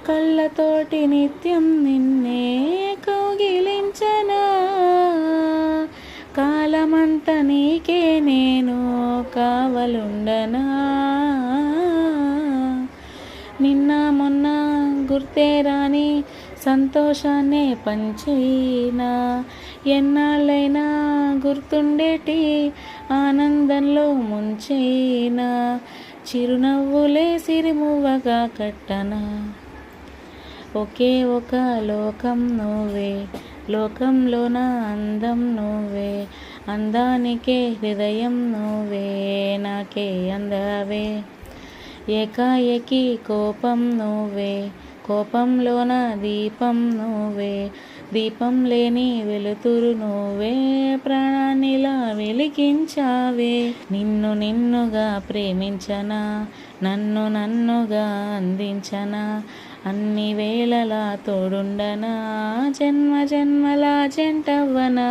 కళ్ళతోటి నిత్యం నిన్నే కౌగిలించనా, కాలమంత నీకే నేను కావలుండనా. నిన్న మొన్న గుర్తే రాని సంతోషాన్నే పంచైనా, ఎన్నాళ్ళైనా గుర్తుండేటి ఆనందంలో ముంచైనా, చిరునవ్వులే సిరిమువ్వగా కట్టనా. ఒకే ఒక లోకం నువ్వే, లోకంలోన అందం నువ్వే, అందానికే హృదయం నువ్వే నాకే అందవే. ఏకాఏకి కోపం నువ్వే, కోపంలోన దీపం నువ్వే, దీపం లేని వెలుతురు నువ్వే, ప్రాణాన్నిలా వెలిగించావే. నిన్ను నిన్నుగా ప్రేమించనా, నన్ను నన్నుగా అందించనా, అన్ని వేళలా తోడుండనా, జన్మ జన్మల జంటవ్వనా.